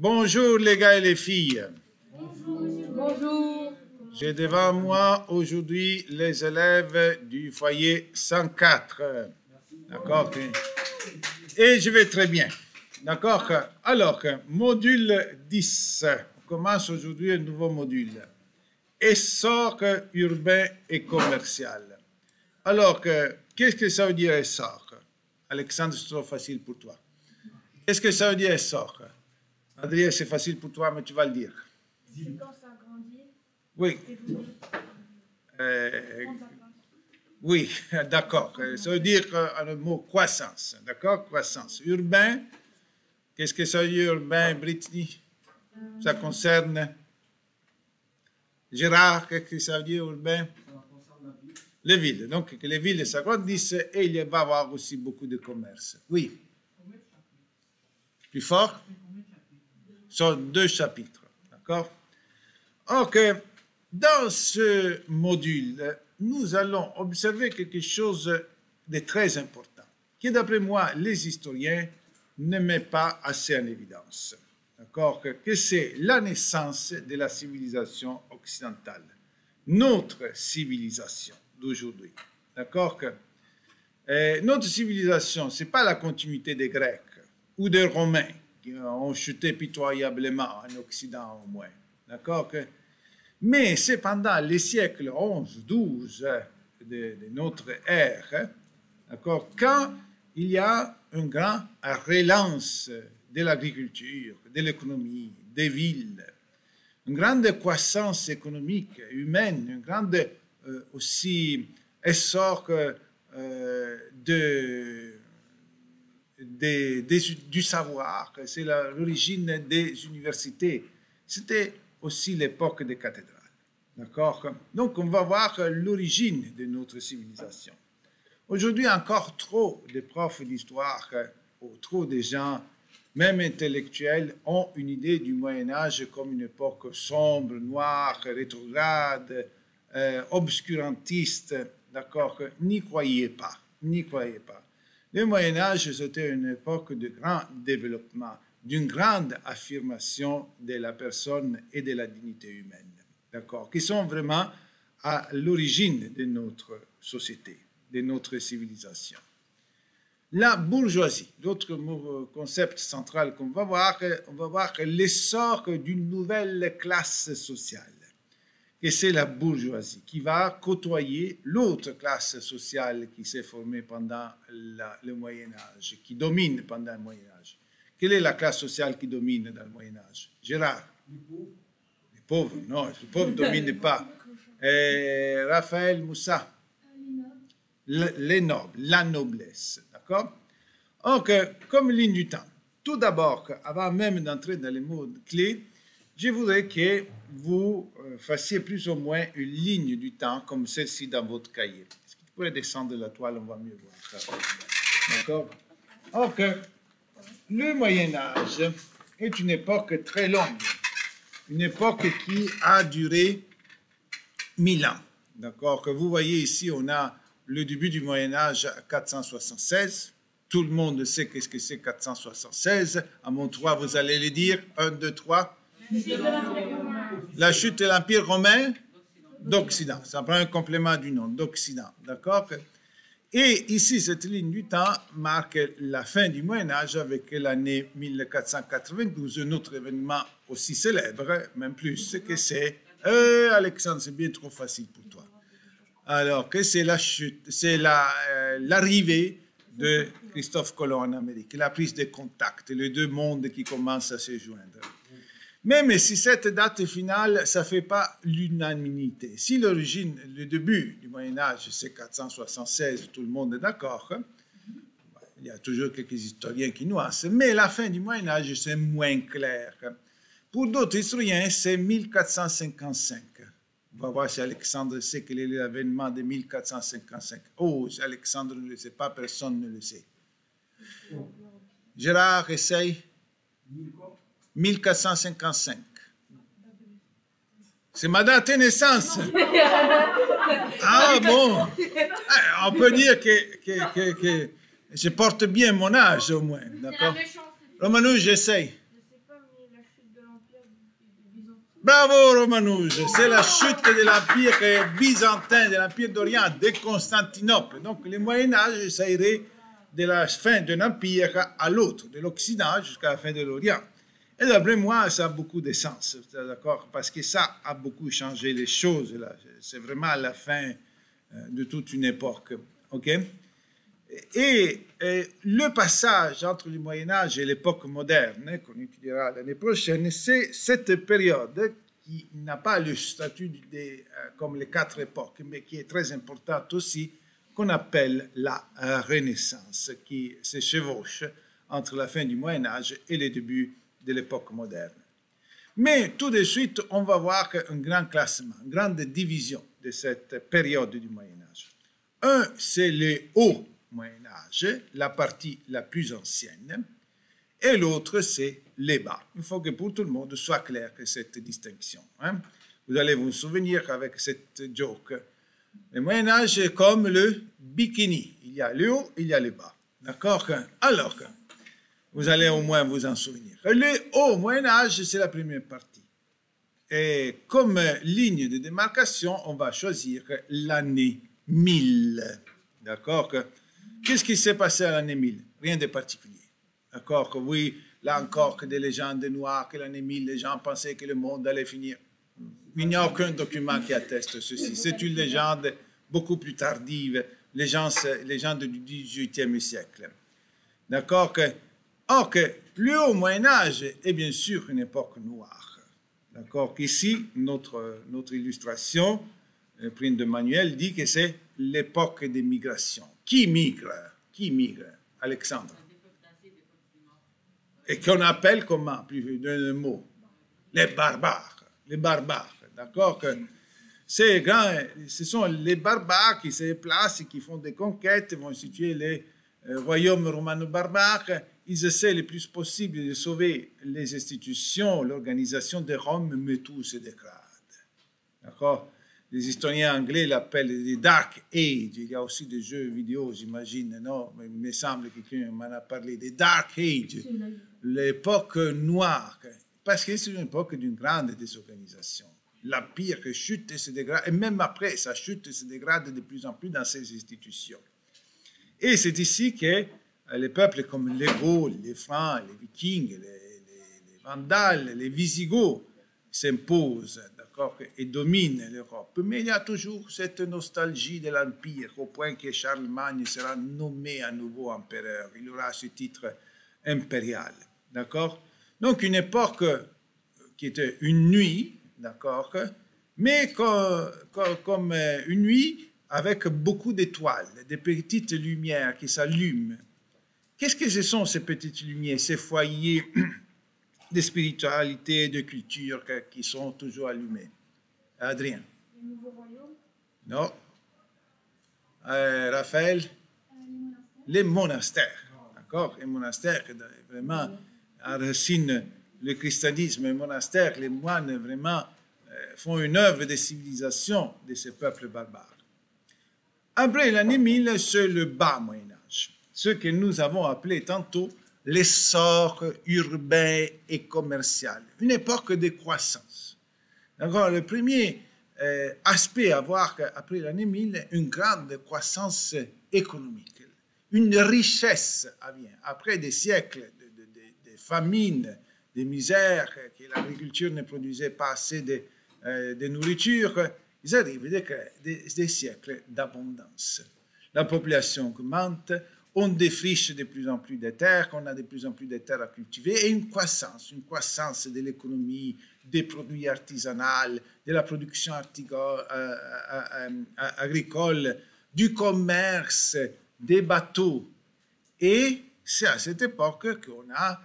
Bonjour les gars et les filles. Bonjour. Bonjour. J'ai devant moi aujourd'hui les élèves du foyer 104. D'accord? Et je vais très bien. D'accord? Alors, module 10. On commence aujourd'hui un nouveau module. Essor urbain et commercial. Alors, qu'est-ce que ça veut dire essor? Alexandre, c'est trop facile pour toi. Qu'est-ce que ça veut dire essor? Adrien, c'est facile pour toi, mais tu vas le dire. C'est quand ça grandit. Oui. Oui, d'accord. Ça veut dire le mot croissance. D'accord? Croissance. Urbain, qu'est-ce que ça veut dire urbain, Brittany? Ça concerne Gérard, qu'est-ce que ça veut dire urbain? Les villes. Donc, que les villes s'agrandissent et il va y avoir aussi beaucoup de commerce. Oui. Plus fort? Ce sont 2 chapitres. D'accord? Ok. Dans ce module, nous allons observer quelque chose de très important, qui, d'après moi, les historiens ne mettent pas assez en évidence. D'accord? Que c'est la naissance de la civilisation occidentale, notre civilisation d'aujourd'hui. D'accord? Notre civilisation, ce n'est pas la continuité des Grecs ou des Romains qui ont chuté pitoyablement en Occident au moins. D'accord? Mais c'est pendant les siècles 11, 12 de notre ère, d'accord, quand il y a une grande relance de l'agriculture, de l'économie, des villes, une grande croissance économique, humaine, une grande aussi essor du savoir, c'est l'origine des universités. C'était aussi l'époque des cathédrales. D'accord? Donc, on va voir l'origine de notre civilisation. Aujourd'hui, encore trop de profs d'histoire, ou trop de gens, même intellectuels, ont une idée du Moyen-Âge comme une époque sombre, noire, rétrograde, obscurantiste. D'accord? N'y croyez pas. N'y croyez pas. Le Moyen-Âge, c'était une époque de grand développement, d'une grande affirmation de la personne et de la dignité humaine, d'accord, qui sont vraiment à l'origine de notre société, de notre civilisation. La bourgeoisie, l'autre concept central qu'on va voir l'essor d'une nouvelle classe sociale, et c'est la bourgeoisie qui va côtoyer l'autre classe sociale qui s'est formée pendant le Moyen-Âge, qui domine pendant le Moyen-Âge. Quelle est la classe sociale qui domine dans le Moyen-Âge? Gérard? Les pauvres. Non, les pauvres ne dominent pas. Raphaël, Moussa? Les nobles, la noblesse. D'accord? Donc, comme ligne du temps, tout d'abord, avant même d'entrer dans les mots clés, je voudrais que vous fassiez plus ou moins une ligne du temps comme celle-ci dans votre cahier. Est-ce que tu pourrais descendre la toile, on va mieux voir ça. D'accord? Ok. Le Moyen-Âge est une époque très longue, une époque qui a duré 1000 ans. D'accord? Que vous voyez ici, on a le début du Moyen-Âge à 476. Tout le monde sait qu'est-ce que c'est 476. À mon 3, vous allez le dire. 1, 2, 3. La chute de l'Empire romain d'Occident. Ça prend un complément du nom, d'Occident. D'accord? Et ici, cette ligne du temps marque la fin du Moyen-Âge avec l'année 1492, un autre événement aussi célèbre, même plus, que c'est... Alexandre, c'est bien trop facile pour toi. Alors, que c'est la chute, c'est l'arrivée de Christophe Colomb en Amérique, la prise de contact, les 2 mondes qui commencent à se joindre. Même si cette date finale, ça ne fait pas l'unanimité. Si l'origine, le début du Moyen-Âge, c'est 476, tout le monde est d'accord, il y a toujours quelques historiens qui nuancent, mais la fin du Moyen-Âge, c'est moins clair. Pour d'autres historiens, c'est 1455. On va voir si Alexandre sait quel est l'événement de 1455. Oh, si Alexandre ne le sait pas, personne ne le sait. Gérard, essaye. 1455. C'est ma date de naissance. Ah bon. On peut dire que je porte bien mon âge au moins. D'accord? Romanouche, j'essaye. Bravo Romanouche, c'est la chute de l'Empire byzantin, de l'Empire d'Orient, de Constantinople. Donc le Moyen-Âge, ça irait de la fin d'un empire à l'autre, de l'Occident jusqu'à la fin de l'Orient. Et d'après moi, ça a beaucoup de sens, d'accord? Parce que ça a beaucoup changé les choses. C'est vraiment la fin de toute une époque, ok? Et le passage entre le Moyen-Âge et l'époque moderne, qu'on étudiera l'année prochaine, c'est cette période qui n'a pas le statut comme les quatre époques, mais qui est très importante aussi, qu'on appelle la Renaissance, qui se chevauche entre la fin du Moyen-Âge et le début de l'époque moderne. Mais tout de suite, on va voir un grand classement, une grande division de cette période du Moyen-Âge. Un, c'est le haut Moyen-Âge, la partie la plus ancienne, et l'autre, c'est les bas. Il faut que pour tout le monde soit clair que cette distinction. Hein? Vous allez vous souvenir avec cette joke. Le Moyen-Âge est comme le bikini. Il y a le haut, il y a le bas. D'accord? Alors, vous allez au moins vous en souvenir. Le haut Moyen-Âge, c'est la première partie. Et comme ligne de démarcation, on va choisir l'année 1000. D'accord? Qu'est-ce qui s'est passé à l'année 1000? Rien de particulier. D'accord? Oui, là encore, que des légendes noires, que l'année 1000, les gens pensaient que le monde allait finir. Il n'y a aucun document qui atteste ceci. C'est une légende beaucoup plus tardive, légende du XVIIIe siècle. D'accord? Or que le haut Moyen-Âge est bien sûr une époque noire. D'accord? Ici, notre illustration, print de manuel, dit que c'est l'époque des migrations. Qui migre? Qui migre? Alexandre. Et qu'on appelle comment? Plus d'un mot. Les barbares. Les barbares. D'accord? Ce sont les barbares qui se déplacent, qui font des conquêtes, vont situer les royaumes romano-barbares. Ils essaient le plus possible de sauver les institutions, l'organisation de Rome, mais tout se dégrade. D'accord? Les historiens anglais l'appellent les Dark Age. Il y a aussi des jeux vidéo, j'imagine, non? Mais il me semble que quelqu'un m'en a parlé. Des Dark Age, l'époque noire. Parce que c'est une époque d'une grande désorganisation. L'empire chute et se dégrade, et même après, ça chute et se dégrade de plus en plus dans ces institutions. Et c'est ici que les peuples comme les Gaules, les Francs, les Vikings, les Vandales, les Visigoths s'imposent, d'accord, et dominent l'Europe. Mais il y a toujours cette nostalgie de l'Empire, au point que Charlemagne sera nommé à nouveau empereur. Il aura ce titre impérial, d'accord? Donc une époque qui était une nuit, d'accord, mais comme une nuit avec beaucoup d'étoiles, des petites lumières qui s'allument. Qu'est-ce que ce sont ces petites lumières, ces foyers de spiritualité, de culture qui sont toujours allumés? Adrien? Les nouveaux royaumes? Non. Raphaël? Les monastères. D'accord? Les monastères, vraiment, enracinent le christianisme. Les monastères, les moines, vraiment, font une œuvre de civilisation de ces peuples barbares. Après l'année 1000, c'est le bas Moyen-Âge, ce que nous avons appelé tantôt l'essor urbain et commercial, une époque de croissance. D'accord? Le premier aspect à voir après l'année 1000, une grande croissance économique, une richesse vient. Après des siècles de famine, de misère, que l'agriculture ne produisait pas assez de nourriture, ils arrivent des siècles d'abondance. La population augmente, on défriche de plus en plus de terres, on a de plus en plus de terres à cultiver, et une croissance de l'économie, des produits artisanaux, de la production agricole, du commerce, des bateaux. Et c'est à cette époque qu'on a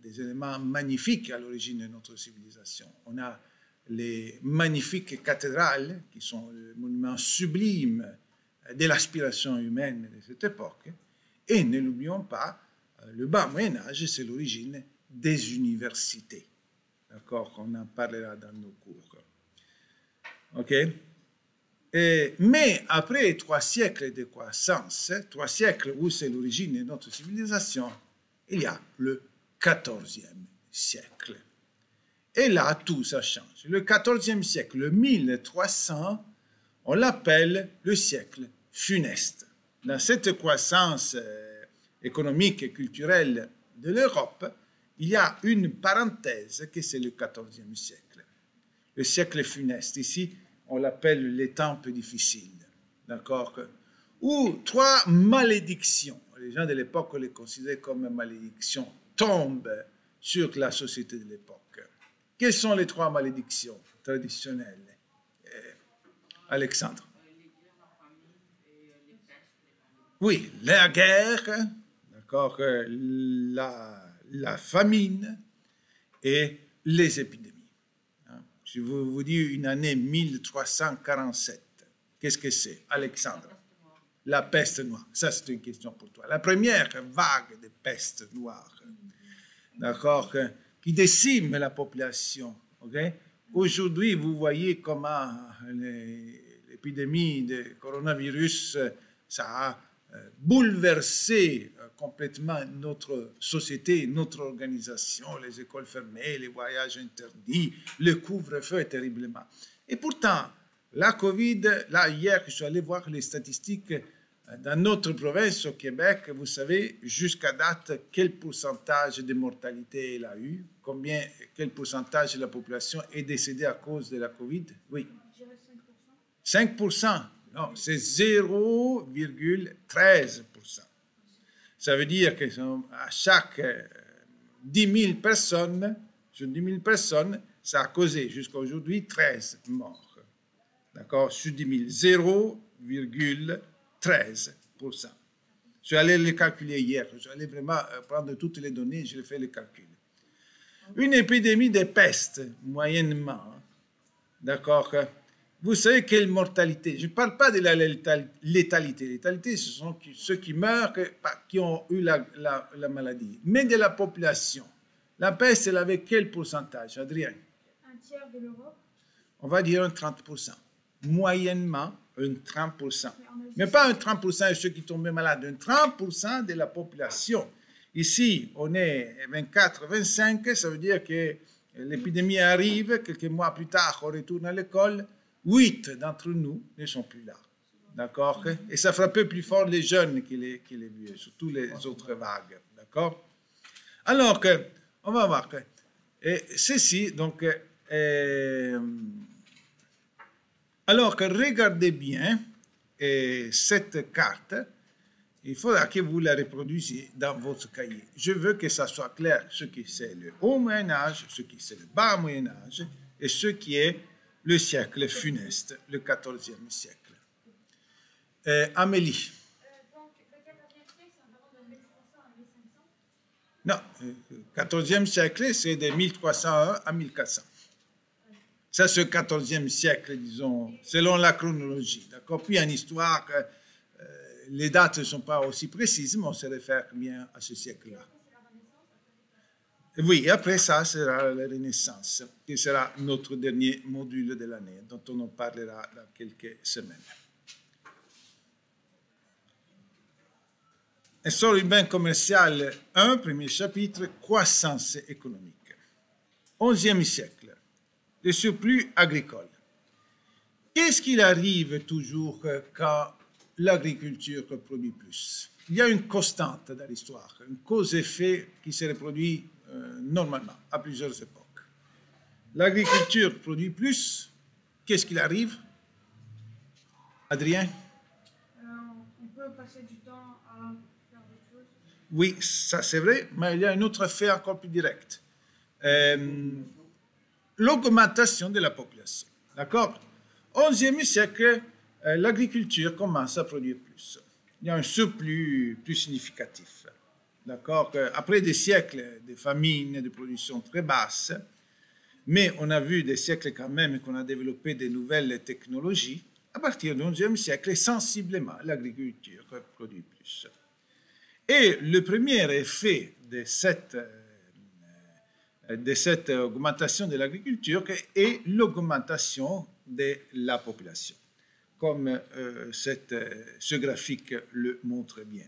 des éléments magnifiques à l'origine de notre civilisation. On a les magnifiques cathédrales, qui sont le monument sublime de l'aspiration humaine de cette époque. Et ne l'oublions pas, le bas Moyen-Âge, c'est l'origine des universités. D'accord? On en parlera dans nos cours. OK? Mais après 3 siècles de croissance, 3 siècles où c'est l'origine de notre civilisation, il y a le XIVe siècle. Et là, tout ça change. Le XIVe siècle, le 1300, on l'appelle le siècle funeste. Dans cette croissance économique et culturelle de l'Europe, il y a une parenthèse que c'est le XIVe siècle. Le siècle funeste, ici, on l'appelle les temps peu difficiles, d'accord? Où trois malédictions, les gens de l'époque les considéraient comme malédictions, tombent sur la société de l'époque. Quelles sont les trois malédictions traditionnelles? Alexandre. Oui, la guerre, d'accord, la famine et les épidémies. Je vous dis une année 1347. Qu'est-ce que c'est, Alexandre? La peste noire. Ça, c'est une question pour toi. La première vague de peste noire, d'accord, qui décime la population. Okay? Aujourd'hui, vous voyez comment l'épidémie de coronavirus, ça a bouleversé complètement notre société, notre organisation, les écoles fermées, les voyages interdits, le couvre-feu terriblement. Et pourtant, la COVID, là, hier, je suis allé voir les statistiques dans notre province, au Québec, vous savez, jusqu'à date, quel pourcentage de mortalité elle a eu, quel pourcentage de la population est décédée à cause de la COVID? Oui. 5%. Non, c'est 0,13%. Ça veut dire que à chaque 10 000 personnes, sur 10 000 personnes, ça a causé jusqu'à aujourd'hui 13 morts. D'accord? Sur 10 000, 0,13%. Je suis allé les calculer hier. Je suis allé vraiment prendre toutes les données, je fait le calcul. Une épidémie de peste, moyennement, d'accord? Vous savez quelle mortalité? Je ne parle pas de la létalité. Létalité, ce sont ceux qui meurent, qui ont eu la maladie. Mais de la population. La peste, elle avait quel pourcentage, Adrien? Un tiers de l'Europe. On va dire un 30%. Moyennement, un 30%. Mais pas un 30% de ceux qui tombaient malades, un 30% de la population. Ici, on est 24, 25, ça veut dire que l'épidémie arrive, quelques mois plus tard, on retourne à l'école. 8 d'entre nous ne sont plus là. D'accord? Et ça frappe plus fort les jeunes que les vieux, surtout les autres vagues. D'accord? Alors que, on va voir que ceci, donc, alors que regardez bien cette carte, il faudra que vous la reproduisiez dans votre cahier. Je veux que ça soit clair, ce qui c'est le haut Moyen-Âge, ce qui c'est le bas Moyen-Âge, et ce qui est le siècle funeste, le XIVe siècle. Amélie. Donc, le XIVe siècle, c'est environ de 1300 à 1500? Non, le XIVe siècle, c'est de 1301 à 1400. Ça, c'est le XIVe siècle, disons, selon la chronologie. D'accord? Puis en histoire, les dates ne sont pas aussi précises, mais on se réfère bien à ce siècle-là. Oui, et après ça sera la Renaissance, qui sera notre dernier module de l'année, dont on en parlera dans quelques semaines. Essor urbain commercial 1, premier chapitre, croissance économique. 11e siècle, le surplus agricole. Qu'est-ce qu'il arrive toujours quand l'agriculture produit plus? Il y a une constante dans l'histoire, une cause-effet qui se reproduit normalement, à plusieurs époques. L'agriculture produit plus. Qu'est-ce qu'il arrive? Adrien? On peut passer du temps à faire d'autres choses. Oui, ça c'est vrai, mais il y a un autre fait encore plus direct. L'augmentation de la population. D'accord? Au XIe siècle, l'agriculture commence à produire plus. Il y a un surplus plus significatif. D'accord? Après des siècles de famine, de production très basse, mais on a vu des siècles quand même qu'on a développé de nouvelles technologies, à partir du XIe siècle, sensiblement, l'agriculture produit plus. Et le premier effet de cette augmentation de l'agriculture est l'augmentation de la population, comme ce graphique le montre bien.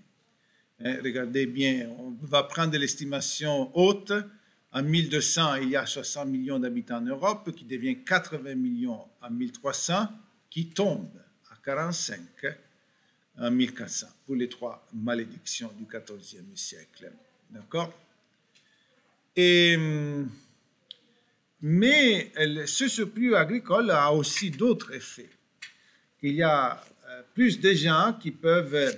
Regardez bien, on va prendre l'estimation haute, En 1200, il y a 60 millions d'habitants en Europe, qui devient 80 millions en 1300, qui tombe à 45 en 1400, pour les trois malédictions du XIVe siècle. D'accord? Mais ce surplus agricole a aussi d'autres effets. Il y a plus de gens qui peuvent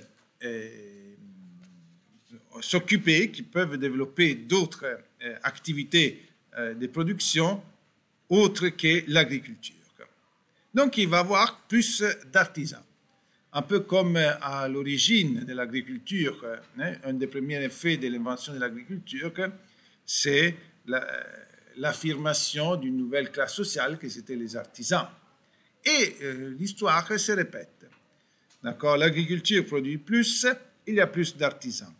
s'occuper, qui peuvent développer d'autres activités de production autres que l'agriculture. Donc, il va y avoir plus d'artisans. Un peu comme à l'origine de l'agriculture, un des premiers effets de l'invention de l'agriculture, c'est l'affirmation d'une nouvelle classe sociale, que c'était les artisans. Et l'histoire se répète. D'accord? L'agriculture produit plus, il y a plus d'artisans.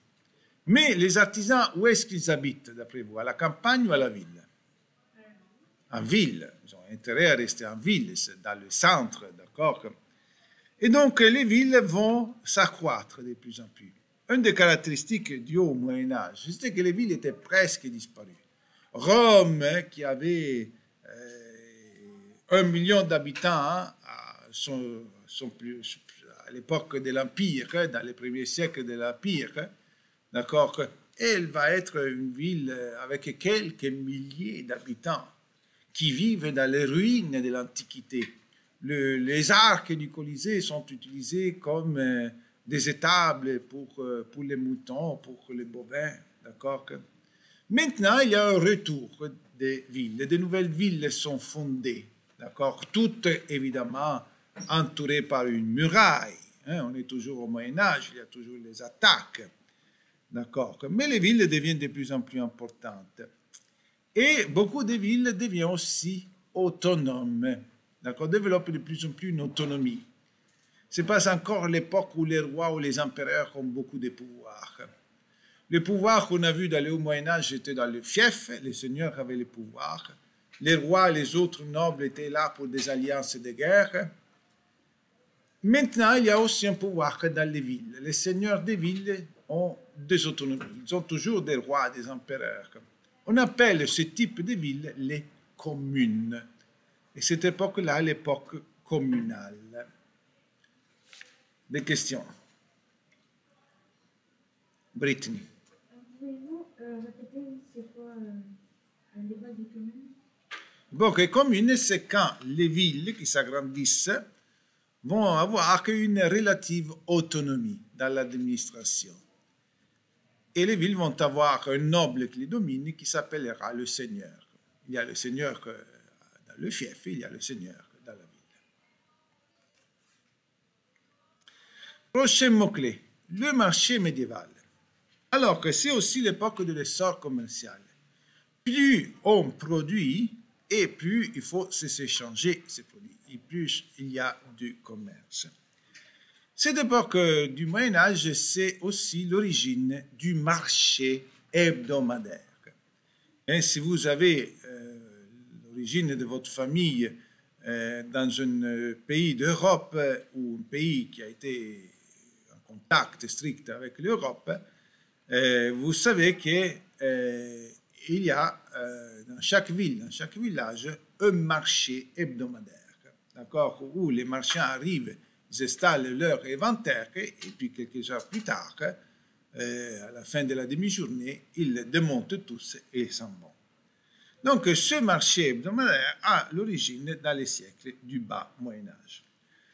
Mais les artisans, où est-ce qu'ils habitent, d'après vous? À la campagne ou à la ville? En ville. Ils ont intérêt à rester en ville, dans le centre, d'accord? Et donc, les villes vont s'accroître de plus en plus. Une des caractéristiques du haut Moyen-Âge, c'était que les villes étaient presque disparues. Rome, qui avait 1 million d'habitants à l'époque de l'Empire, dans les premiers siècles de l'Empire, d'accord, elle va être une ville avec quelques milliers d'habitants qui vivent dans les ruines de l'Antiquité. Les arcs du Colisée sont utilisés comme des étables pour les moutons, pour les bovins, d'accord. Maintenant, il y a un retour des villes. De nouvelles villes sont fondées, d'accord, toutes évidemment entourées par une muraille. On est toujours au Moyen-Âge, il y a toujours les attaques, d'accord. Mais les villes deviennent de plus en plus importantes. Et beaucoup de villes deviennent aussi autonomes, d'accord, développent de plus en plus une autonomie. Ce n'est pas encore l'époque où les rois ou les empereurs ont beaucoup de pouvoir. Le pouvoir qu'on a vu dans le haut Moyen-Âge était dans le fief, les seigneurs avaient le pouvoir. Les rois et les autres nobles étaient là pour des alliances de guerre. Maintenant, il y a aussi un pouvoir dans les villes. Les seigneurs des villes ont des autonomies. Ils ont toujours des rois, des empereurs. On appelle ce type de villes les communes. Et cette époque-là, l'époque communale. Des questions? Brittany. Pouvez-vous répéter c'est quoi un débat des communes? Bon, les communes, c'est quand les villes qui s'agrandissent vont avoir une relative autonomie dans l'administration. Et les villes vont avoir un noble qui les domine qui s'appellera le seigneur. Il y a le seigneur dans le fief, il y a le seigneur dans la ville. Prochain mot-clé, le marché médiéval. Alors que c'est aussi l'époque de l'essor commercial. Plus on produit et plus il faut s'échanger ces produits, et plus il y a du commerce. Cette époque du Moyen-Âge, c'est aussi l'origine du marché hebdomadaire. Et si vous avez l'origine de votre famille dans un pays d'Europe ou un pays qui a été en contact strict avec l'Europe, vous savez qu'il y a dans chaque ville, dans chaque village, un marché hebdomadaire, d'accord, où les marchands arrivent, ils installent leur inventaire et puis quelques heures plus tard, à la fin de la demi-journée, ils démontent tous et s'en vont. Donc ce marché hebdomadaire a l'origine dans les siècles du bas Moyen-Âge.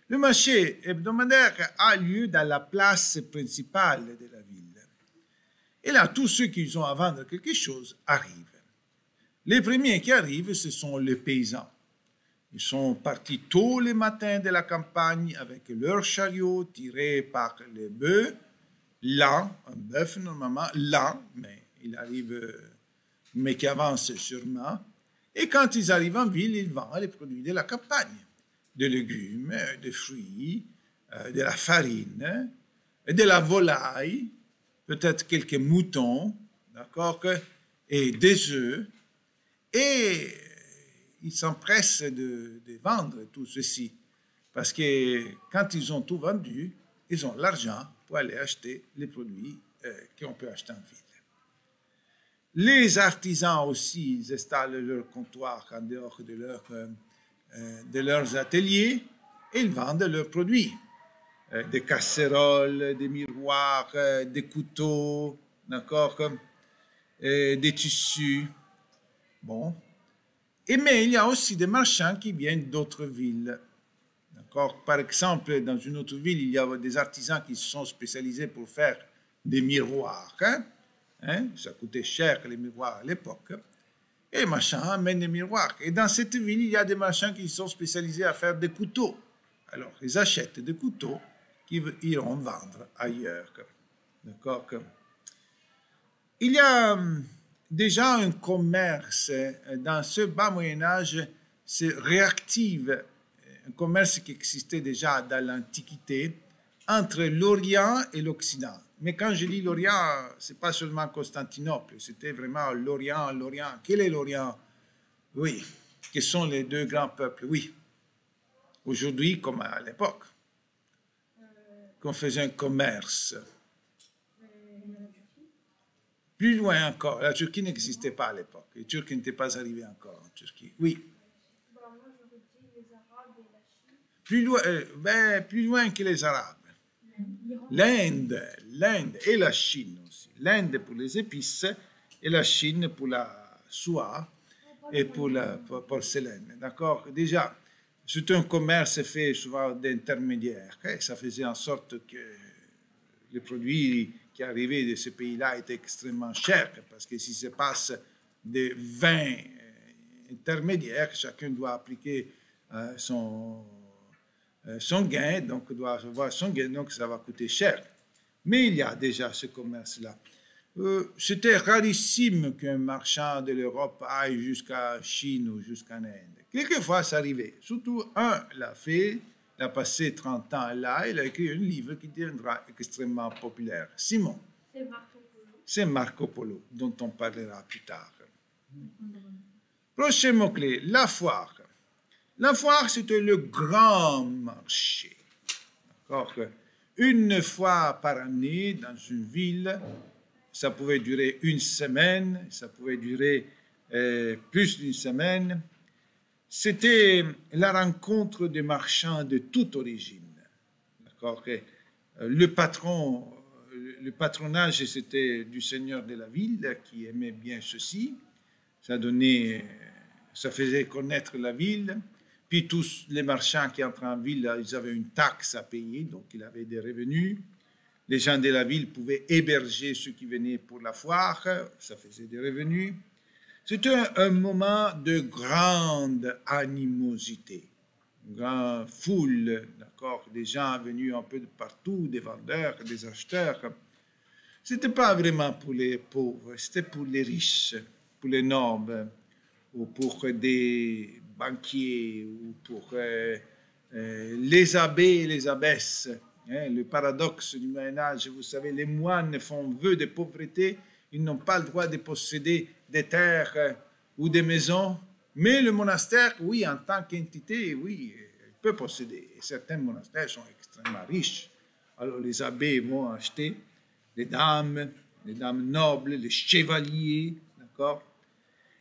Le marché hebdomadaire a lieu dans la place principale de la ville. Et là, tous ceux qui ont à vendre quelque chose arrivent. Les premiers qui arrivent, ce sont les paysans. Ils sont partis tôt le matin de la campagne avec leurs chariots tirés par les bœufs, lents, un bœuf normalement lent, mais il arrive, mais qui avance sûrement. Et quand ils arrivent en ville, ils vendent les produits de la campagne, des légumes, des fruits, de la farine, de la volaille, peut-être quelques moutons, d'accord, et des œufs. Et ils s'empressent de vendre tout ceci, parce que quand ils ont tout vendu, ils ont l'argent pour aller acheter les produits qu'on peut acheter en ville. Les artisans aussi, ils installent leur comptoir en dehors de leurs ateliers et ils vendent leurs produits. Des casseroles, des miroirs, des couteaux, d'accord, des tissus. Bon. Mais il y a aussi des marchands qui viennent d'autres villes. D'accord. Par exemple, dans une autre ville, il y a des artisans qui se sont spécialisés pour faire des miroirs. Ça coûtait cher les miroirs à l'époque. Et les marchands amènent des miroirs. Et dans cette ville, il y a des marchands qui sont spécialisés à faire des couteaux. Alors, ils achètent des couteaux qu'ils iront vendre ailleurs. D'accord. Il y a déjà un commerce dans ce bas Moyen-Âge, c'est réactif, un commerce qui existait déjà dans l'Antiquité entre l'Orient et l'Occident. Mais quand je dis l'Orient, ce n'est pas seulement Constantinople, c'était vraiment l'Orient, l'Orient. Quel est l'Orient? Oui. Quels sont les deux grands peuples? Oui. Aujourd'hui, comme à l'époque, qu'on faisait un commerce. Plus loin encore, la Turquie n'existait pas à l'époque. Les Turcs n'étaient pas arrivés encore en Turquie. Oui. Moi, j'aurais dit les Arabes et la Chine. Plus loin que les Arabes. L'Inde et la Chine aussi. L'Inde pour les épices et la Chine pour la soie et pour la porcelaine. D'accord? Déjà, c'est un commerce fait souvent d'intermédiaires. Ça faisait en sorte que les produits qui arrivaient de ces pays-là étaient extrêmement chers parce que si se passe des 20 intermédiaires, chacun doit appliquer son gain, donc doit avoir son gain, donc ça va coûter cher. Mais il y a déjà ce commerce-là. C'était rarissime qu'un marchand de l'Europe aille jusqu'à Chine ou jusqu'en Inde. Quelquefois, ça arrivait. Surtout, l'a fait, il a passé 30 ans là, il a écrit un livre qui deviendra extrêmement populaire. Simon. C'est Marco Polo. C'est Marco Polo, dont on parlera plus tard. Prochain mot-clé, la foire. La foire, c'était le grand marché. D'accord? Une fois par année, dans une ville, ça pouvait durer une semaine, ça pouvait durer plus d'une semaine. C'était la rencontre des marchands de toute origine. D'accord? Le patronage, c'était du seigneur de la ville qui aimait bien ceci. Ça faisait connaître la ville. Puis tous les marchands qui entraient en ville, ils avaient une taxe à payer, donc ils avaient des revenus. Les gens de la ville pouvaient héberger ceux qui venaient pour la foire, ça faisait des revenus. C'était un moment de grande animosité, une grande foule, d'accord, des gens venus un peu de partout, des vendeurs, des acheteurs. Ce n'était pas vraiment pour les pauvres, c'était pour les riches, pour les nobles, ou pour des banquiers, ou pour les abbés et les abbesses. Le paradoxe du Moyen-Âge, vous savez, les moines font vœu de pauvreté, ils n'ont pas le droit de posséder des terres ou des maisons, mais le monastère, oui, en tant qu'entité, oui, il peut posséder. Et certains monastères sont extrêmement riches. Alors les abbés vont acheter les dames nobles, les chevaliers, d'accord?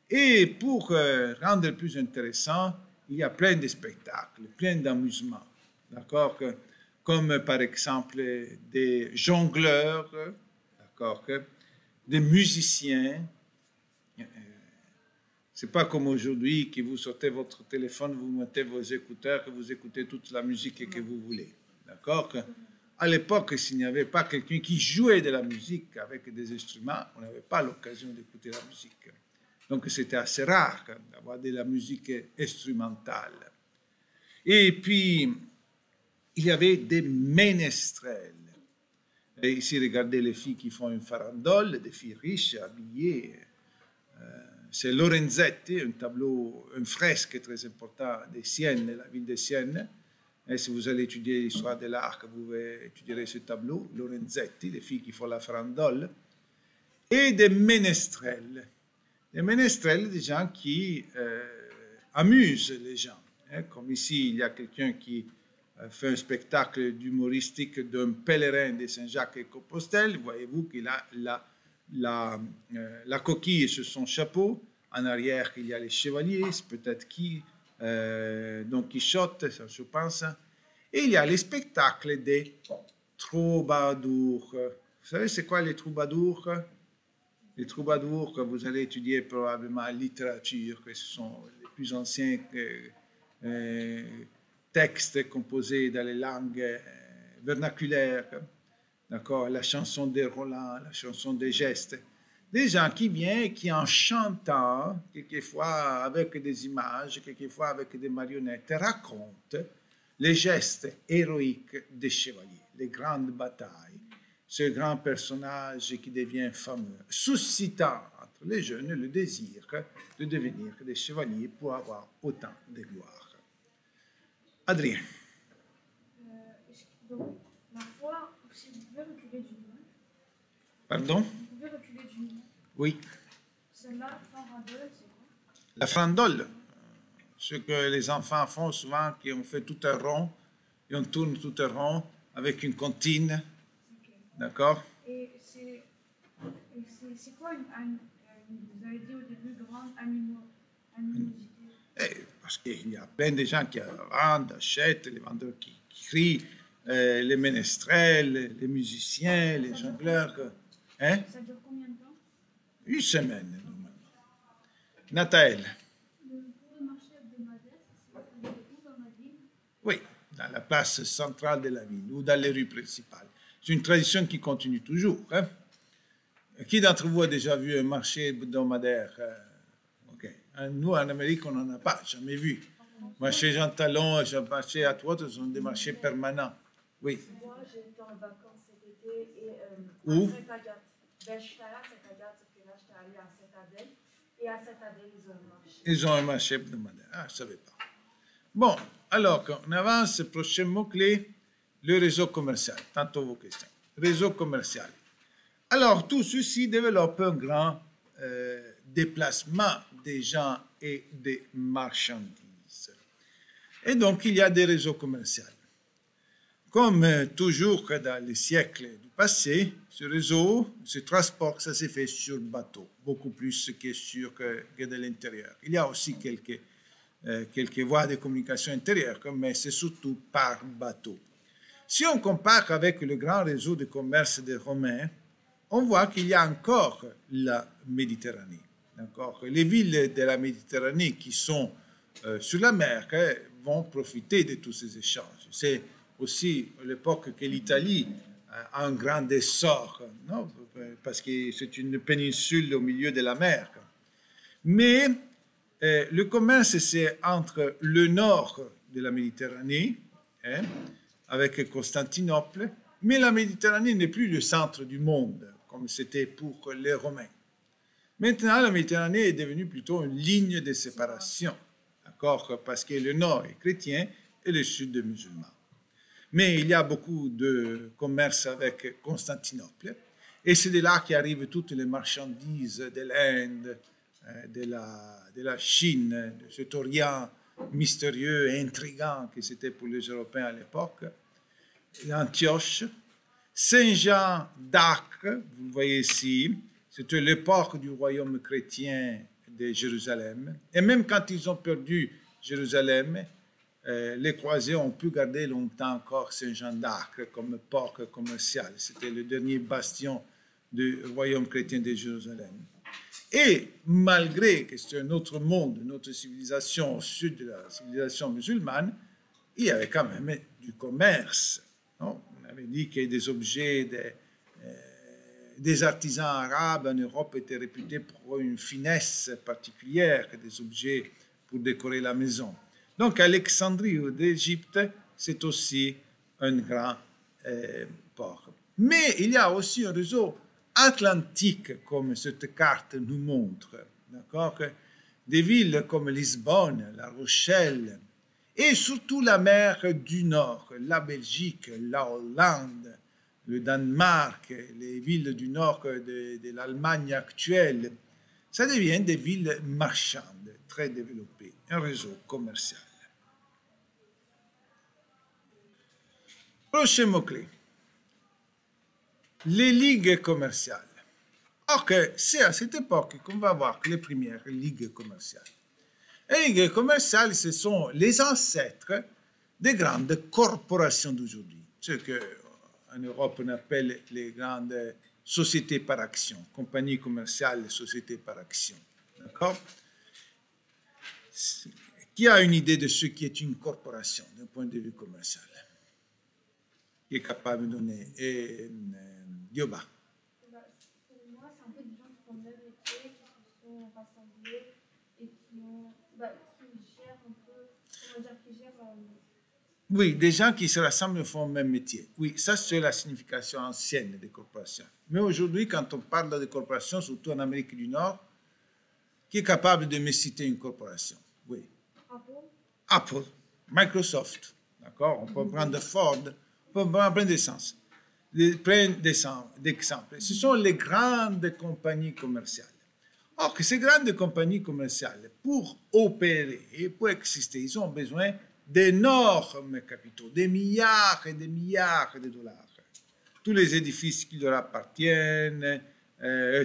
Et pour rendre plus intéressant, il y a plein de spectacles, plein d'amusements, d'accord? Comme par exemple des jongleurs, d'accord? Des musiciens. C'est pas comme aujourd'hui que vous sortez votre téléphone, vous mettez vos écouteurs et vous écoutez toute la musique que vous voulez, d'accord? À l'époque, s'il n'y avait pas quelqu'un qui jouait de la musique avec des instruments, on n'avait pas l'occasion d'écouter la musique. Donc, c'était assez rare d'avoir de la musique instrumentale. Et puis, il y avait des ménestrels. Et ici, regardez les filles qui font une farandole, des filles riches, habillées. C'est Lorenzetti, un tableau, une fresque très important de Sienne, la ville de Sienne. Et si vous allez étudier l'histoire de l'art, vous étudierez ce tableau, Lorenzetti, les filles qui font la farandole. Et des ménestrels. Des ménestrels, des gens qui amusent les gens. Comme ici, il y a quelqu'un qui fait un spectacle humoristique d'un pèlerin de Saint-Jacques-et-Compostelle. Voyez-vous qu'il a la coquille sur son chapeau. En arrière, il y a les chevaliers, c'est peut-être qui, Don Quichotte, ça je pense. Et il y a les spectacles des troubadours. Vous savez, c'est quoi les troubadours? Les troubadours que vous allez étudier probablement en littérature, que ce sont les plus anciens textes composés dans les langues vernaculaires. D'accord, la chanson des Roland, la chanson des gestes. Des gens qui viennent, qui en chantant, quelquefois avec des images, quelquefois avec des marionnettes, racontent les gestes héroïques des chevaliers, les grandes batailles, ce grand personnage qui devient fameux, suscitant entre les jeunes le désir de devenir des chevaliers pour avoir autant de gloire. Adrien. Donc, la foi, si vous pouvez reculer du nom. Pardon? Vous pouvez reculer du nom. Oui. Celle-là, farandole, c'est quoi? La farandole, ce que les enfants font souvent, qui ont fait tout un rond, et on tourne tout un rond avec une comptine. Okay. D'accord? Et c'est quoi vous avez dit au début, grande animosité? Parce qu'il y a plein de gens qui vendent, achètent, les vendeurs qui crient, les ménestrels, les musiciens, les jongleurs. Hein? Ça dure combien de temps? Une semaine, normalement. Nathalie. Pour le marché hebdomadaire, c'est où dans la ville? Oui, dans la place centrale de la ville ou dans les rues principales. C'est une tradition qui continue toujours. Hein? Qui d'entre vous a déjà vu un marché hebdomadaire? Okay. Nous, en Amérique, on n'en a pas, jamais vu. Marché Jean Talon, marché à toi, ce sont des marchés permanents. Oui. Moi, j'étais en vacances cet été et où? à Saint-Agathe. Ben, je suis allée à Saint-Agathe, sauf que là, j'étais allée à Saint-Adèle. Et à Saint-Adèle, ils ont un marché. Ils ont un marché hebdomadaire. Ah, je ne savais pas. Bon, alors, on avance. Prochain mot-clé, le réseau commercial. Tantôt vos questions. Réseau commercial. Alors, tout ceci développe un grand déplacement des gens et des marchandises. Et donc, il y a des réseaux commerciaux. Comme toujours dans les siècles du passé, ce réseau, ce transport, ça s'est fait sur bateau, beaucoup plus que de l'intérieur. Il y a aussi quelques voies de communication intérieures, mais c'est surtout par bateau. Si on compare avec le grand réseau de commerce des Romains, on voit qu'il y a encore la Méditerranée. Les villes de la Méditerranée qui sont sur la mer vont profiter de tous ces échanges. C'est aussi l'époque que l'Italie a un grand essor, non? Parce que c'est une péninsule au milieu de la mer. Mais le commerce, c'est entre le nord de la Méditerranée, avec Constantinople, mais la Méditerranée n'est plus le centre du monde, comme c'était pour les Romains. Maintenant, la Méditerranée est devenue plutôt une ligne de séparation, d'accord, parce que le nord est chrétien et le sud est musulman. Mais il y a beaucoup de commerce avec Constantinople, et c'est de là qu'arrivent toutes les marchandises de l'Inde, de la Chine, de cet Orient mystérieux et intrigant que c'était pour les Européens à l'époque, l'Antioche. Saint-Jean d'Acre, vous le voyez ici, c'était l'époque du royaume chrétien de Jérusalem. Et même quand ils ont perdu Jérusalem, les croisés ont pu garder longtemps encore Saint-Jean d'Acre comme port commercial. C'était le dernier bastion du royaume chrétien de Jérusalem. Et malgré que c'est un autre monde, une autre civilisation au sud de la civilisation musulmane, il y avait quand même du commerce. Non? On avait dit que des objets, des artisans arabes en Europe étaient réputés pour une finesse particulière, des objets pour décorer la maison. Donc, Alexandrie d'Égypte, c'est aussi un grand port. Mais il y a aussi un réseau atlantique, comme cette carte nous montre. D'accord? Des villes comme Lisbonne, La Rochelle, et surtout la mer du Nord, la Belgique, la Hollande, le Danemark, les villes du nord de l'Allemagne actuelle, ça devient des villes marchandes, très développées, un réseau commercial. Prochain mot-clé. Les ligues commerciales. Or que c'est à cette époque qu'on va voir les premières ligues commerciales. Les ligues commerciales, ce sont les ancêtres des grandes corporations d'aujourd'hui, ce qu'en Europe on appelle les grandes sociétés par action, compagnies commerciales, sociétés par action. D'accord? Qui a une idée de ce qui est une corporation d'un point de vue commercial? Qui est capable de donner Dioba? Pour moi, c'est un peu des gens qui font le même métier, qui se sont rassemblés et qui gèrent un peu, on va dire, qui gèrent. Oui, des gens qui se rassemblent font le même métier. Oui, ça c'est la signification ancienne des corporations. Mais aujourd'hui, quand on parle de corporations, surtout en Amérique du Nord, qui est capable de me citer une corporation? Oui. Apple, Microsoft, d'accord? On peut prendre Ford, on peut prendre plein d'exemples. Ce sont les grandes compagnies commerciales. Or, que ces grandes compagnies commerciales, pour opérer et pour exister, ils ont besoin d'énormes capitaux, des milliards et des milliards de dollars. Tous les édifices qui leur appartiennent,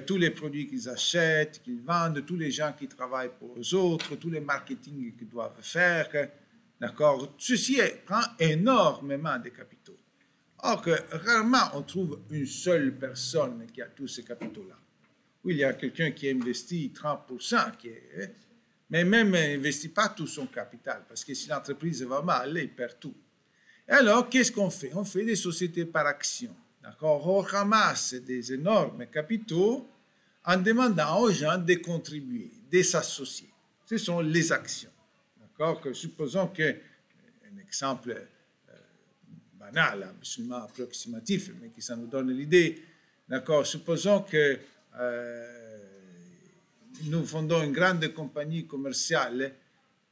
tous les produits qu'ils achètent, qu'ils vendent, tous les gens qui travaillent pour eux autres, tous les marketing qu'ils doivent faire, d'accord? Ceci prend énormément de capitaux. Or que rarement on trouve une seule personne qui a tous ces capitaux-là. Oui, il y a quelqu'un qui investit 30%, mais même n'investit pas tout son capital, parce que si l'entreprise va mal, il perd tout. Et alors, qu'est-ce qu'on fait? On fait des sociétés par action. D'accord? On ramasse des énormes capitaux en demandant aux gens de contribuer, de s'associer. Ce sont les actions. D'accord? Supposons que, un exemple banal, absolument approximatif, mais qui ça nous donne l'idée, d'accord? Supposons que nous fondons une grande compagnie commerciale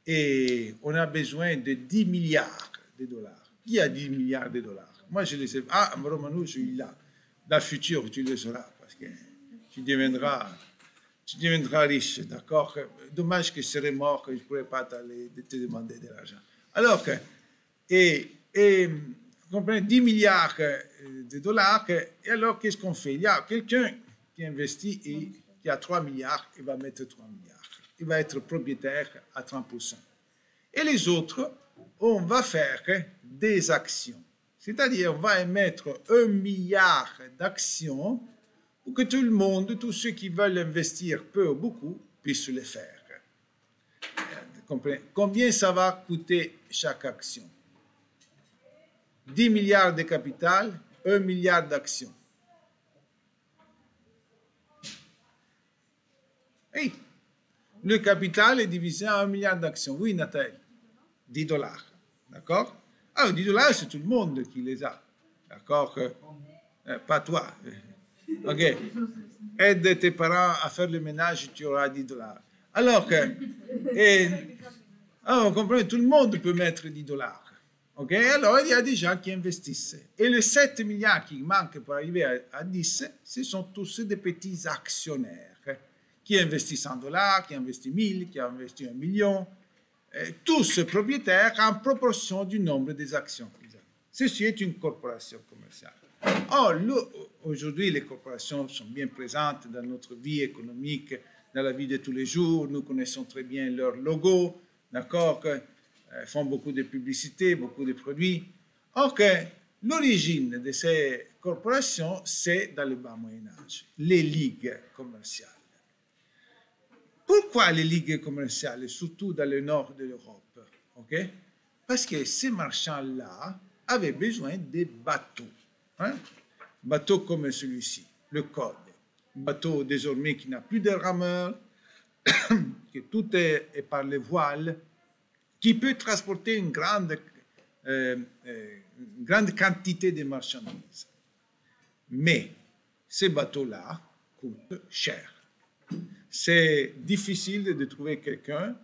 et on a besoin de 10 milliards de dollars. Qui a 10 milliards de dollars? Moi, je les ai. Ah, Romanou, je suis là. Dans le futur, tu le sauras, parce que tu deviendras riche, d'accord? Dommage que je serais mort, que je ne pourrais pas te demander de l'argent. Alors que, vous comprenez, 10 milliards de dollars, et alors qu'est-ce qu'on fait? Il y a quelqu'un qui investit et qui a 3 milliards, il va mettre 3 milliards. Il va être propriétaire à 30%. Et les autres, on va faire des actions. C'est-à-dire, on va émettre 1 milliard d'actions pour que tout le monde, tous ceux qui veulent investir peu ou beaucoup, puissent le faire. Combien ça va coûter chaque action? 10 milliards de capital, 1 milliard d'actions. Oui, le capital est divisé en 1 milliard d'actions. Oui, Nathalie, 10 dollars. D'accord? Alors, 10 dollars, c'est tout le monde qui les a. D'accord? Pas toi. OK. Aide tes parents à faire le ménage, tu auras 10 dollars. Alors vous comprenez, tout le monde peut mettre 10 dollars. OK? Alors, il y a des gens qui investissent. Et les 7 milliards qui manquent pour arriver à 10, ce sont tous des petits actionnaires qui investissent 100 dollars, qui investissent 1000, qui investissent 1 million. Tous propriétaires en proportion du nombre des actions qu'ils ont. Ceci est une corporation commerciale. Or, aujourd'hui, les corporations sont bien présentes dans notre vie économique, dans la vie de tous les jours. Nous connaissons très bien leur logo, d'accord, font beaucoup de publicité, beaucoup de produits. Or, l'origine de ces corporations, c'est dans le bas Moyen-Âge, les ligues commerciales. Pourquoi les ligues commerciales, surtout dans le nord de l'Europe? Okay? Parce que ces marchands-là avaient besoin des bateaux. Bateaux comme celui-ci, le Code. Bateau désormais qui n'a plus de rameurs, que tout est par les voiles, qui peut transporter une grande quantité de marchandises. Mais ces bateaux-là coûtent cher. C'est difficile de trouver quelqu'un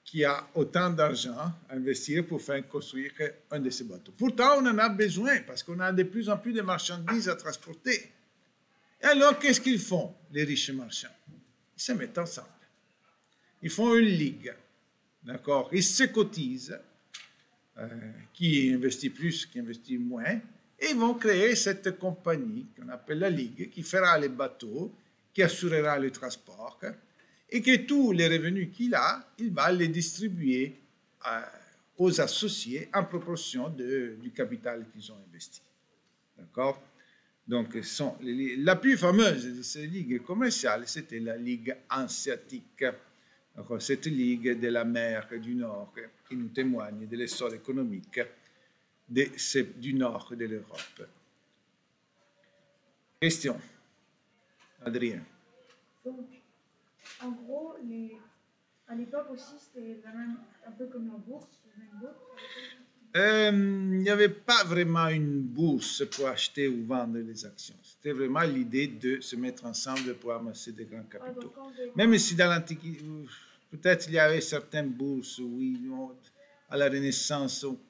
qui a autant d'argent à investir pour faire construire un de ces bateaux. Pourtant, on en a besoin parce qu'on a de plus en plus de marchandises à transporter. Et alors, qu'est-ce qu'ils font, les riches marchands? Ils se mettent ensemble. Ils font une ligue. D'accord? Ils se cotisent. Qui investit plus, qui investit moins. Et ils vont créer cette compagnie qu'on appelle la Ligue, qui fera les bateaux qui assurera le transport et que tous les revenus qu'il a, il va les distribuer aux associés en proportion du capital qu'ils ont investi. D'accord? Donc, la plus fameuse de ces ligues commerciales, c'était la Ligue hanséatique. Cette ligue de la mer du Nord qui nous témoigne de l'essor économique du Nord de l'Europe. Question, Adrien. Donc, en gros, à l'époque aussi, c'était un peu comme la bourse, la même bourse. Il n'y avait pas vraiment une bourse pour acheter ou vendre les actions. C'était vraiment l'idée de se mettre ensemble pour amasser des grands capitaux. Même si dans l'Antiquité, peut-être il y avait certaines bourses, oui, à la Renaissance. Donc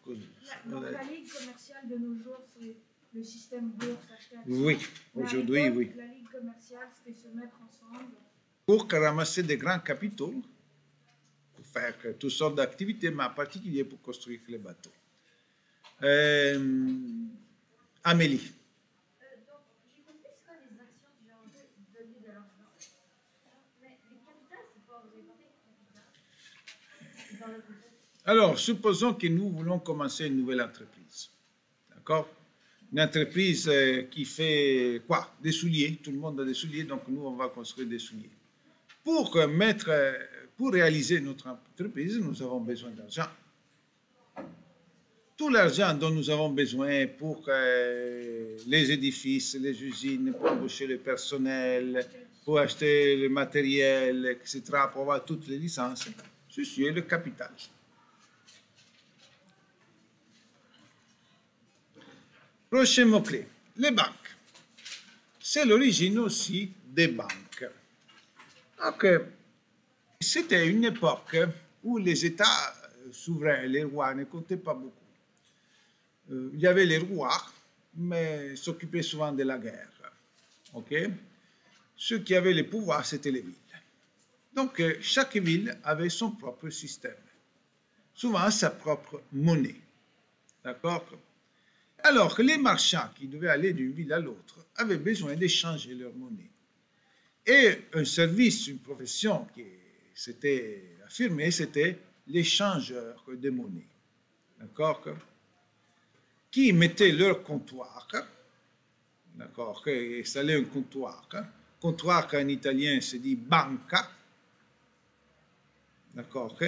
la ligue commerciale de nos jours, c'est le système bourse acheter actions. Oui, aujourd'hui, oui. La ligue commerciale, c'était se mettre ensemble. Pour ramasser des grands capitaux, pour faire toutes sortes d'activités, mais en particulier pour construire les bateaux. Amélie. Donc, j'ai compris ce que les actions, genre, donner de l'argent. Mais les capitales, c'est quoi? Vous avez parlé de capital? Alors, supposons que nous voulons commencer une nouvelle entreprise. D'accord? Une entreprise qui fait quoi? Des souliers. Tout le monde a des souliers, donc nous, on va construire des souliers. Pour réaliser notre entreprise, nous avons besoin d'argent. Tout l'argent dont nous avons besoin pour les édifices, les usines, pour embaucher le personnel, pour acheter le matériel, etc., pour avoir toutes les licences, ceci est le capital. Prochain mot-clé, les banques. C'est l'origine aussi des banques. Donc, c'était une époque où les États souverains, les rois, ne comptaient pas beaucoup. Il y avait les rois, mais s'occupaient souvent de la guerre. Okay? Ceux qui avaient le pouvoir, c'était les villes. Donc, chaque ville avait son propre système, souvent sa propre monnaie. D'accord? Alors que les marchands qui devaient aller d'une ville à l'autre avaient besoin d'échanger leur monnaie. Et un service, une profession qui s'était affirmée, c'était l'échangeur de monnaie. D'accord? Qui mettaient leur comptoir, d'accord, qui installaient un comptoir. Comptoir en italien se dit banca, d'accord,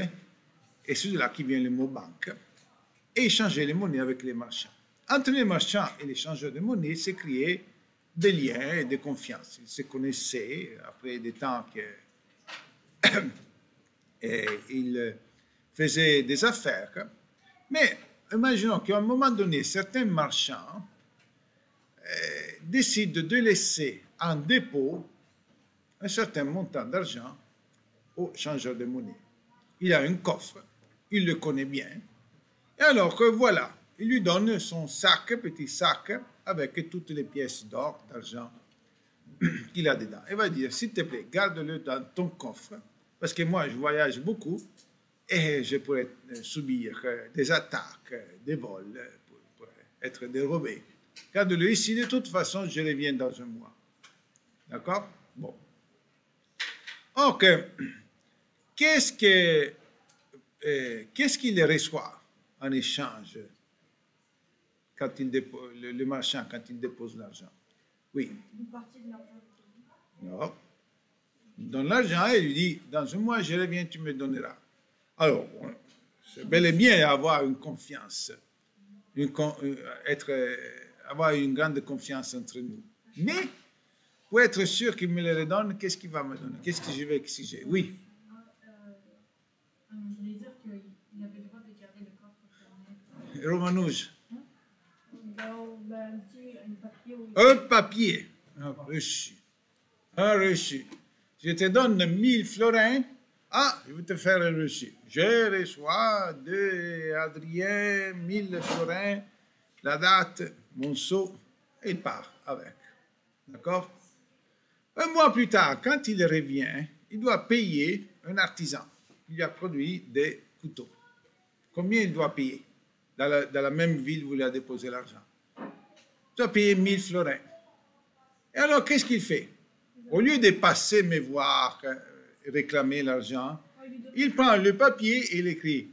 et c'est de là qui vient le mot banque, et échanger les monnaies avec les marchands. Entre les marchands et les changeurs de monnaie s'est créé des liens et de confiance. Ils se connaissaient après des temps qu'ils faisaient des affaires, mais imaginons qu'à un moment donné, certains marchands décident de laisser en dépôt un certain montant d'argent au changeur de monnaie. Il a un coffre, il le connaît bien, et alors que voilà, il lui donne son sac, petit sac, avec toutes les pièces d'or, d'argent qu'il a dedans. Il va dire, s'il te plaît, garde-le dans ton coffre, parce que moi, je voyage beaucoup, et je pourrais subir des attaques, des vols, pour être dérobé. Garde-le ici, de toute façon, je reviens dans un mois. D'accord? Bon. Donc, qu'est-ce qu'il reçoit en échange quand le marchand, quand il dépose l'argent? Oui. Une partie de l'argent. Non. Il donne l'argent et il lui dit, dans un mois, je reviens, tu me donneras. Alors, c'est bel et bien avoir une confiance, avoir une grande confiance entre nous. Mais, pour être sûr qu'il me le redonne, qu'est-ce qu'il va me donner? Qu'est-ce que je vais exiger? Oui. Je voulais dire qu'il avait le droit de garder le coffre fermé. Romanouche. Un Un papier. Un reçu. Un reçu. Je te donne 1000 florins. Ah, je vais te faire un reçu. Je reçois de Adrien 1000 florins, la date, mon sceau, et il part avec. D'accord? Un mois plus tard, quand il revient, il doit payer un artisan qui lui a produit des couteaux. Combien il doit payer dans la même ville où il a déposé l'argent? Il doit payer 1000 florins. Et alors, qu'est-ce qu'il fait? Au lieu de passer me voir, réclamer l'argent, il prend le papier et il écrit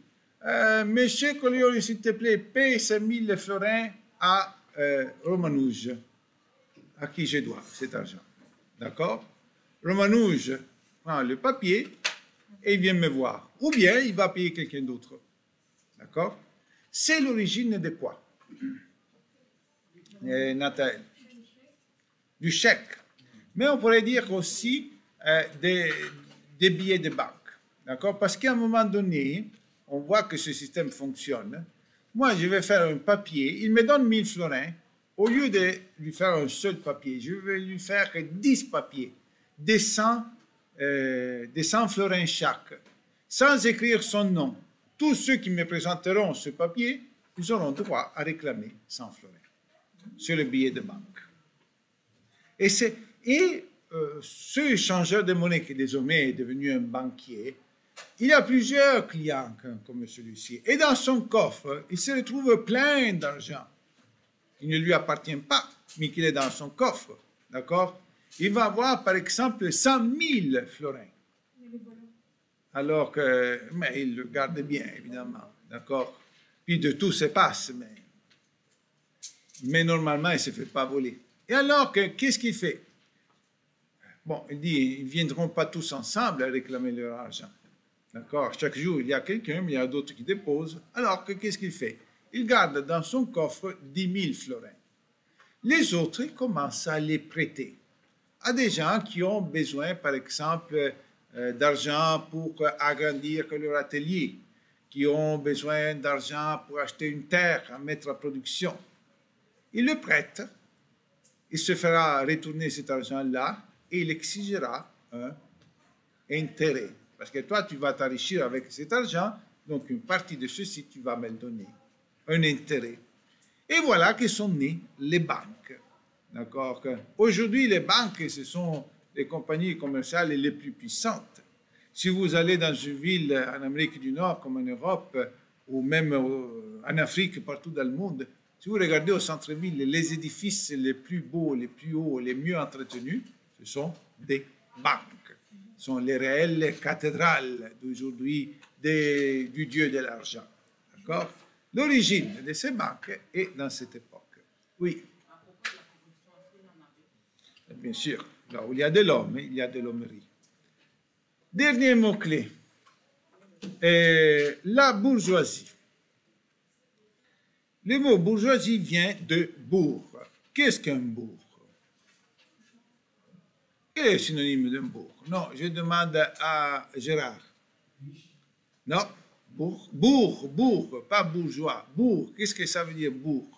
Monsieur Collioli, s'il te plaît, paye 5000 florins à Romanouge, à qui je dois cet argent. D'accord? Romanouge prend le papier et il vient me voir. Ou bien il va payer quelqu'un d'autre. D'accord? C'est l'origine de quoi? Nathalie? Du chèque. Mais on pourrait dire aussi des billets de banque. D'accord? Parce qu'à un moment donné, on voit que ce système fonctionne. Moi, je vais faire un papier. Il me donne 1000 florins. Au lieu de lui faire un seul papier, je vais lui faire 10 papiers, des 100 florins chaque, sans écrire son nom. Tous ceux qui me présenteront ce papier, ils auront droit à réclamer 100 florins sur le billet de banque. Et ce échangeur de monnaie qui désormais est devenu un banquier, il a plusieurs clients comme celui-ci. Et dans son coffre, il se retrouve plein d'argent. Il ne lui appartient pas, mais qu'il est dans son coffre. D'accord? Il va avoir, par exemple, 100 000 florins. Alors que, mais il le garde bien, évidemment. D'accord? Puis de tout se passe, mais normalement, il ne se fait pas voler. Et alors, qu'est-ce qu'il fait? Bon, il dit, ils ne viendront pas tous ensemble à réclamer leur argent. D'accord? Chaque jour, il y a quelqu'un, mais il y a d'autres qui déposent. Alors, qu'est-ce qu'il fait? Il garde dans son coffre 10 000 florins. Les autres commencent à les prêter à des gens qui ont besoin, par exemple, d'argent pour agrandir leur atelier, qui ont besoin d'argent pour acheter une terre à mettre en production. Il le prête, il se fera retourner cet argent-là et il exigera un intérêt. Parce que toi, tu vas t'enrichir avec cet argent, donc une partie de ceci, tu vas me le donner. Un intérêt. Et voilà que sont nées les banques. D'accord? Aujourd'hui, les banques, ce sont les compagnies commerciales les plus puissantes. Si vous allez dans une ville en Amérique du Nord, comme en Europe, ou même en Afrique, partout dans le monde, si vous regardez au centre-ville, les édifices les plus beaux, les plus hauts, les mieux entretenus, ce sont des banques. Ce sont les réelles cathédrales d'aujourd'hui du Dieu de l'argent. D'accord? L'origine de ces banques est dans cette époque. Oui. Bien sûr, là où il y a de l'homme, il y a de l'hommerie. Dernier mot-clé. La bourgeoisie. Le mot bourgeoisie vient de bourg. Qu'est-ce qu'un bourg? Quel est le synonyme d'un bourg? Non, je demande à Gérard. Non, bourg, pas bourgeois. Bourg, qu'est-ce que ça veut dire bourg?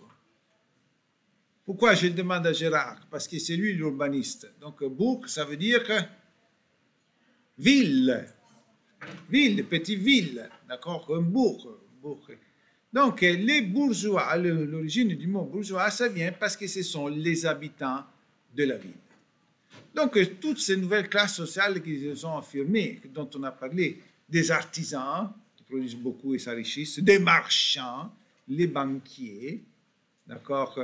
Pourquoi je demande à Gérard? Parce que c'est lui l'urbaniste. Donc bourg, ça veut dire ville. Ville, petite ville. D'accord? Un bourg. Donc les bourgeois, l'origine du mot bourgeois, ça vient parce que ce sont les habitants de la ville. Donc toutes ces nouvelles classes sociales qui se sont affirmées, dont on a parlé, des artisans, qui produisent beaucoup et s'enrichissent, des marchands, les banquiers, d'accord?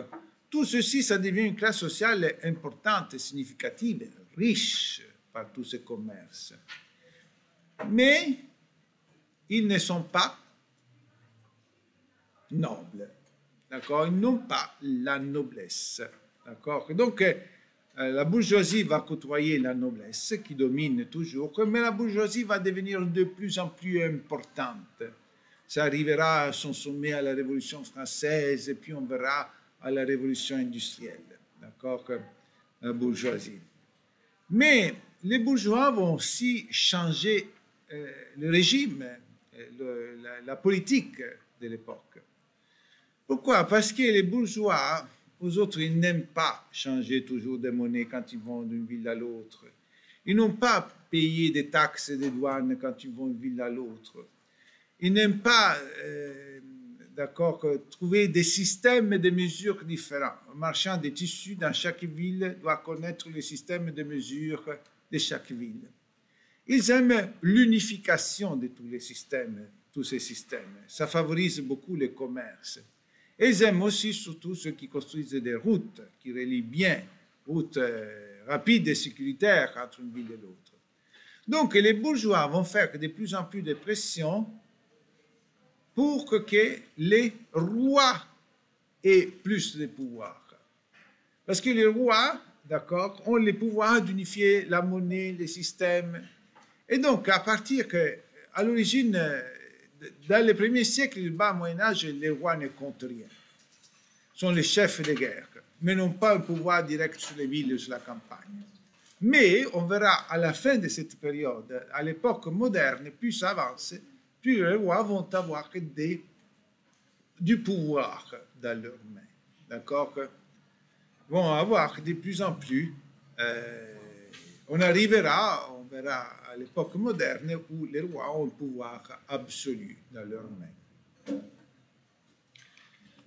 Tout ceci, ça devient une classe sociale importante, significative, riche par tous ces commerces. Mais ils ne sont pas nobles, d'accord? Ils n'ont pas la noblesse, d'accord? Donc, la bourgeoisie va côtoyer la noblesse qui domine toujours, mais la bourgeoisie va devenir de plus en plus importante. Ça arrivera à son sommet à la Révolution française et puis on verra à la Révolution industrielle, d'accord, la bourgeoisie. Mais les bourgeois vont aussi changer le régime, la politique de l'époque. Pourquoi? Parce que les bourgeois, aux autres, ils n'aiment pas changer toujours de monnaie quand ils vont d'une ville à l'autre. Ils n'ont pas payé des taxes et des douanes quand ils vont d'une ville à l'autre. Ils n'aiment pas, d'accord, trouver des systèmes et des mesures différents. Un marchand de tissus dans chaque ville doit connaître le système de mesures de chaque ville. Ils aiment l'unification de tous ces systèmes. Ça favorise beaucoup le commerce. Et ils aiment aussi surtout ceux qui construisent des routes, qui relient bien, routes rapide et sécuritaire entre une ville et l'autre. Donc, les bourgeois vont faire de plus en plus de pression pour que les rois aient plus de pouvoir. Parce que les rois, d'accord, ont le pouvoir d'unifier la monnaie, les systèmes. Et donc, à l'origine, dans les premiers siècles du bas Moyen-Âge, les rois ne comptent rien. Ils sont les chefs de guerre, mais n'ont pas un pouvoir direct sur les villes ou sur la campagne. Mais on verra à la fin de cette période, à l'époque moderne, plus ça avance, plus les rois vont avoir du pouvoir dans leurs mains. D'accord? Vont avoir de plus en plus. On verra à l'époque moderne où les rois ont un pouvoir absolu dans leurs mains.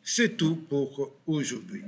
C'est tout pour aujourd'hui.